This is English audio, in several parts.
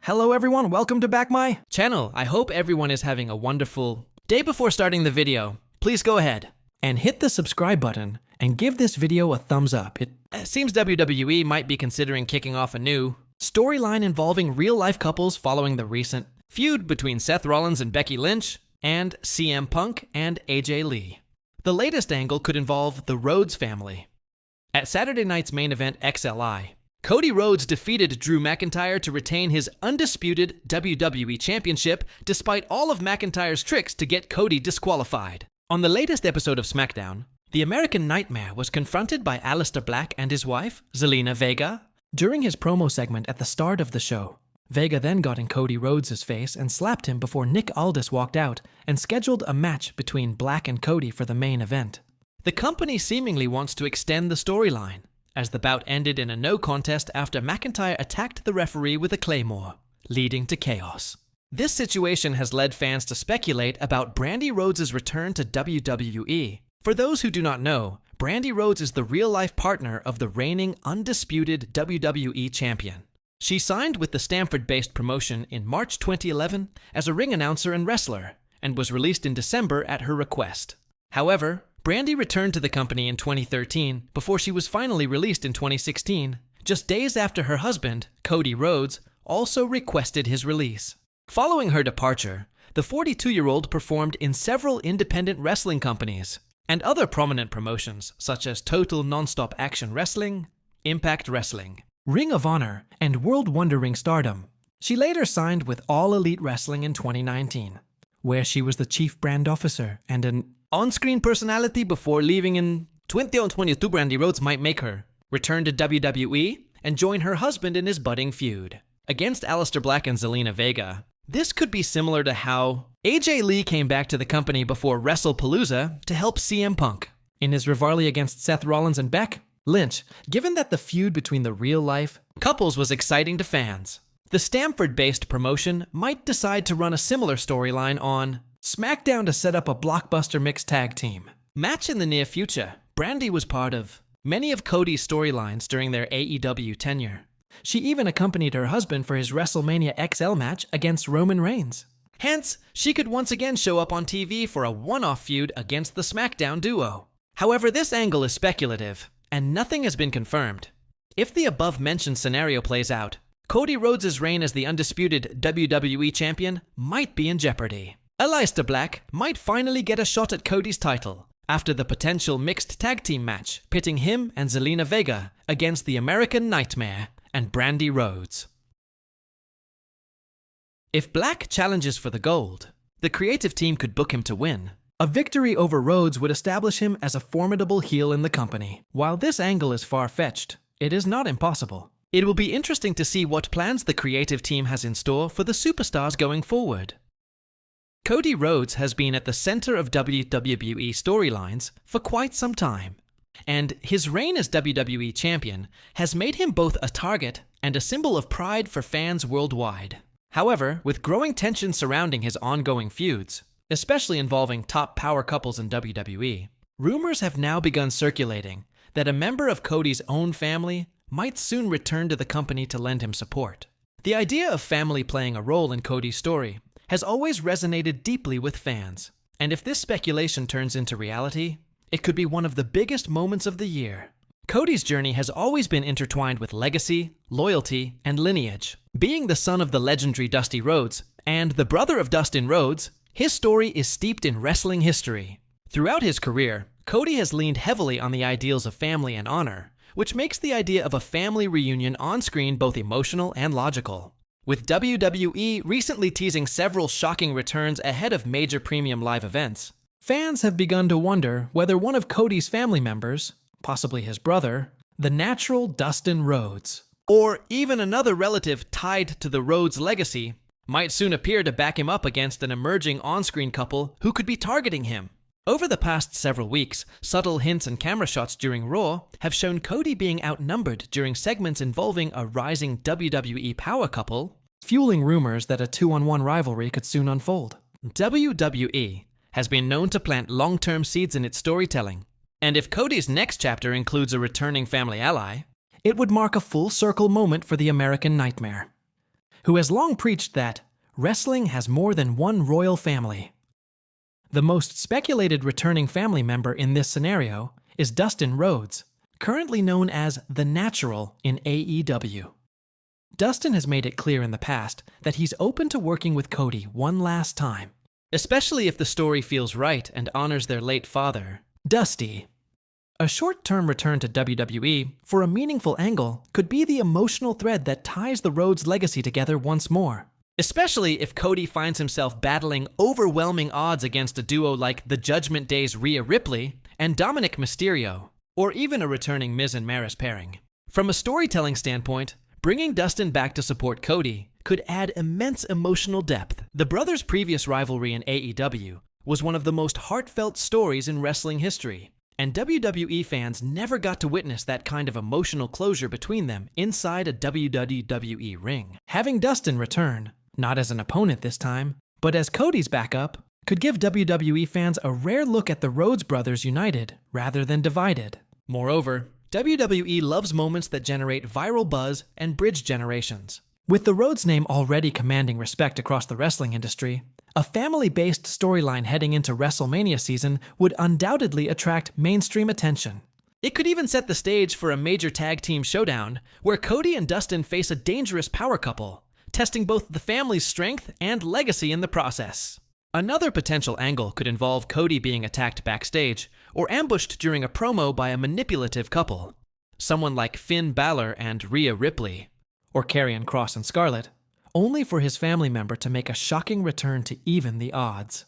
Hello everyone, welcome to back my channel. I hope everyone is having a wonderful day. Before starting the video, please go ahead and hit the subscribe button and give this video a thumbs up. It seems WWE might be considering kicking off a new storyline involving real-life couples following the recent feud between Seth Rollins and Becky Lynch and CM Punk and AJ Lee. The latest angle could involve the Rhodes family. At Saturday night's main event XLI, Cody Rhodes defeated Drew McIntyre to retain his undisputed WWE Championship despite all of McIntyre's tricks to get Cody disqualified. On the latest episode of SmackDown, the American Nightmare was confronted by Aleister Black and his wife, Zelina Vega, during his promo segment at the start of the show. Vega then got in Cody Rhodes' face and slapped him before Nick Aldis walked out and scheduled a match between Black and Cody for the main event. The company seemingly wants to extend the storyline, as the bout ended in a no contest after McIntyre attacked the referee with a claymore, leading to chaos. This situation has led fans to speculate about Brandi Rhodes' return to WWE. For those who do not know, Brandi Rhodes is the real-life partner of the reigning undisputed WWE champion. She signed with the Stamford-based promotion in March 2011 as a ring announcer and wrestler, and was released in December at her request. However, Brandi returned to the company in 2013 before she was finally released in 2016, just days after her husband, Cody Rhodes, also requested his release. Following her departure, the 42-year-old performed in several independent wrestling companies and other prominent promotions such as Total Nonstop Action Wrestling, Impact Wrestling, Ring of Honor, and World Wondering Stardom. She later signed with All Elite Wrestling in 2019, where she was the chief brand officer and an on-screen personality before leaving in 2022. Brandi Rhodes might make her return to WWE and join her husband in his budding feud against Aleister Black and Zelina Vega. This could be similar to how AJ Lee came back to the company before WrestlePalooza to help CM Punk in his rivalry against Seth Rollins and Becky Lynch. Given that the feud between the real-life couples was exciting to fans, the Stamford-based promotion might decide to run a similar storyline on SmackDown to set up a blockbuster mixed tag team match in the near future. Brandi was part of many of Cody's storylines during their AEW tenure. She even accompanied her husband for his WrestleMania XL match against Roman Reigns. Hence, she could once again show up on TV for a one-off feud against the SmackDown duo. However, this angle is speculative, and nothing has been confirmed. If the above-mentioned scenario plays out, Cody Rhodes' reign as the undisputed WWE champion might be in jeopardy. Aleister Black might finally get a shot at Cody's title after the potential mixed tag team match pitting him and Zelina Vega against the American Nightmare and Brandi Rhodes. If Black challenges for the gold, the creative team could book him to win. A victory over Rhodes would establish him as a formidable heel in the company. While this angle is far-fetched, it is not impossible. It will be interesting to see what plans the creative team has in store for the superstars going forward. Cody Rhodes has been at the center of WWE storylines for quite some time, and his reign as WWE champion has made him both a target and a symbol of pride for fans worldwide. However, with growing tension surrounding his ongoing feuds, especially involving top power couples in WWE, rumors have now begun circulating that a member of Cody's own family might soon return to the company to lend him support. The idea of family playing a role in Cody's story has always resonated deeply with fans, and if this speculation turns into reality, it could be one of the biggest moments of the year. Cody's journey has always been intertwined with legacy, loyalty, and lineage. Being the son of the legendary Dusty Rhodes and the brother of Dustin Rhodes, his story is steeped in wrestling history. Throughout his career, Cody has leaned heavily on the ideals of family and honor, which makes the idea of a family reunion on-screen both emotional and logical. With WWE recently teasing several shocking returns ahead of major premium live events, fans have begun to wonder whether one of Cody's family members, possibly his brother, the natural Dustin Rhodes, or even another relative tied to the Rhodes legacy, might soon appear to back him up against an emerging on-screen couple who could be targeting him. Over the past several weeks, subtle hints and camera shots during Raw have shown Cody being outnumbered during segments involving a rising WWE power couple, fueling rumors that a 2-on-1 rivalry could soon unfold. WWE has been known to plant long-term seeds in its storytelling, and if Cody's next chapter includes a returning family ally, it would mark a full-circle moment for the American Nightmare, who has long preached that wrestling has more than one royal family. The most speculated returning family member in this scenario is Dustin Rhodes, currently known as The Natural in AEW. Dustin has made it clear in the past that he's open to working with Cody one last time, especially if the story feels right and honors their late father, Dusty. A short-term return to WWE for a meaningful angle could be the emotional thread that ties the Rhodes legacy together once more, especially if Cody finds himself battling overwhelming odds against a duo like the Judgment Day's Rhea Ripley and Dominic Mysterio, or even a returning Miz and Maris pairing. From a storytelling standpoint, bringing Dustin back to support Cody could add immense emotional depth. The brothers' previous rivalry in AEW was one of the most heartfelt stories in wrestling history, and WWE fans never got to witness that kind of emotional closure between them inside a WWE ring. Having Dustin return, not as an opponent this time, but as Cody's backup, could give WWE fans a rare look at the Rhodes brothers united rather than divided. Moreover, WWE loves moments that generate viral buzz and bridge generations. With the Rhodes name already commanding respect across the wrestling industry, a family-based storyline heading into WrestleMania season would undoubtedly attract mainstream attention. It could even set the stage for a major tag team showdown where Cody and Dustin face a dangerous power couple, testing both the family's strength and legacy in the process. Another potential angle could involve Cody being attacked backstage or ambushed during a promo by a manipulative couple, someone like Finn Balor and Rhea Ripley, or Karrion Kross and Scarlett, only for his family member to make a shocking return to even the odds.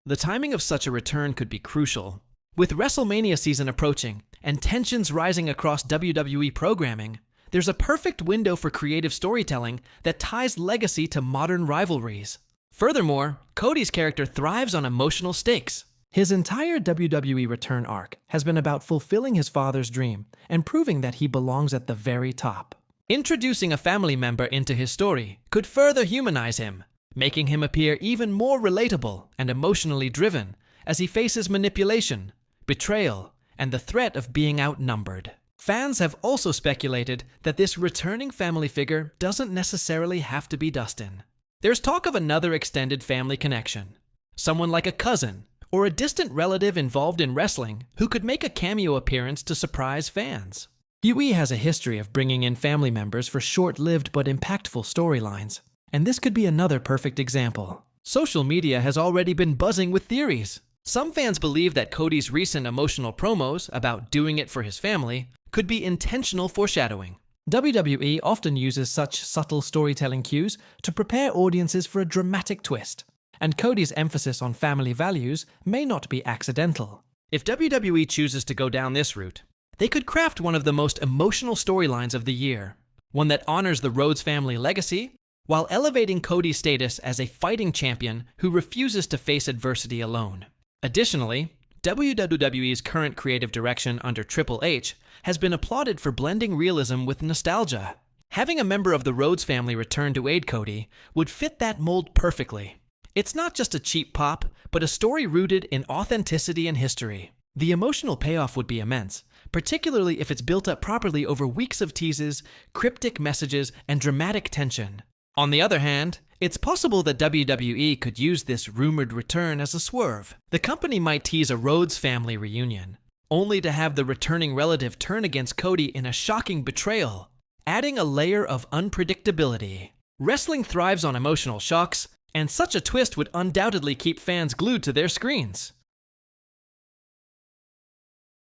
The timing of such a return could be crucial. With WrestleMania season approaching and tensions rising across WWE programming, there's a perfect window for creative storytelling that ties legacy to modern rivalries. Furthermore, Cody's character thrives on emotional stakes. His entire WWE return arc has been about fulfilling his father's dream and proving that he belongs at the very top. Introducing a family member into his story could further humanize him, making him appear even more relatable and emotionally driven as he faces manipulation, betrayal, and the threat of being outnumbered. Fans have also speculated that this returning family figure doesn't necessarily have to be Dustin. There's talk of another extended family connection, someone like a cousin or a distant relative involved in wrestling who could make a cameo appearance to surprise fans. WWE has a history of bringing in family members for short-lived but impactful storylines, and this could be another perfect example. Social media has already been buzzing with theories. Some fans believe that Cody's recent emotional promos about doing it for his family could be intentional foreshadowing. WWE often uses such subtle storytelling cues to prepare audiences for a dramatic twist, and Cody's emphasis on family values may not be accidental. If WWE chooses to go down this route, they could craft one of the most emotional storylines of the year, one that honors the Rhodes family legacy while elevating Cody's status as a fighting champion who refuses to face adversity alone. Additionally, WWE's current creative direction under Triple H has been applauded for blending realism with nostalgia. Having a member of the Rhodes family return to aid Cody would fit that mold perfectly. It's not just a cheap pop, but a story rooted in authenticity and history. The emotional payoff would be immense, particularly if it's built up properly over weeks of teases, cryptic messages, and dramatic tension. On the other hand, it's possible that WWE could use this rumored return as a swerve. The company might tease a Rhodes family reunion, only to have the returning relative turn against Cody in a shocking betrayal, adding a layer of unpredictability. Wrestling thrives on emotional shocks, and such a twist would undoubtedly keep fans glued to their screens.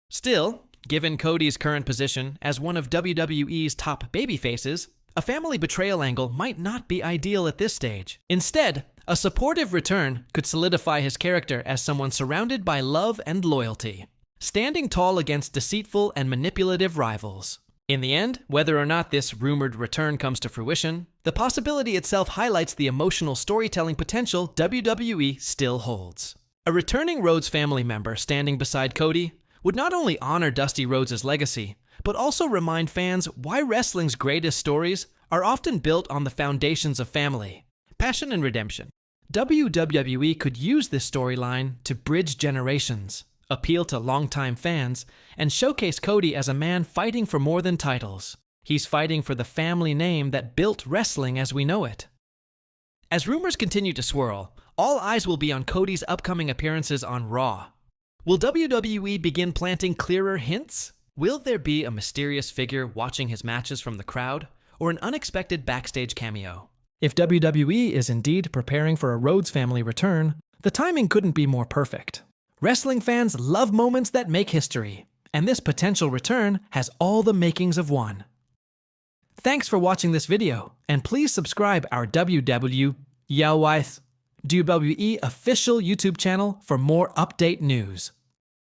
Still, given Cody's current position as one of WWE's top babyfaces, a family betrayal angle might not be ideal at this stage. Instead, a supportive return could solidify his character as someone surrounded by love and loyalty, standing tall against deceitful and manipulative rivals. In the end, whether or not this rumored return comes to fruition, the possibility itself highlights the emotional storytelling potential WWE still holds. A returning Rhodes family member standing beside Cody would not only honor Dusty Rhodes' legacy, but also remind fans why wrestling's greatest stories are often built on the foundations of family, passion, and redemption. WWE could use this storyline to bridge generations, appeal to longtime fans, and showcase Cody as a man fighting for more than titles. He's fighting for the family name that built wrestling as we know it. As rumors continue to swirl, all eyes will be on Cody's upcoming appearances on Raw. Will WWE begin planting clearer hints? Will there be a mysterious figure watching his matches from the crowd, or an unexpected backstage cameo? If WWE is indeed preparing for a Rhodes family return, the timing couldn't be more perfect. Wrestling fans love moments that make history, and this potential return has all the makings of one. Thanks for watching this video, and please subscribe our WWE official YouTube channel for more update news.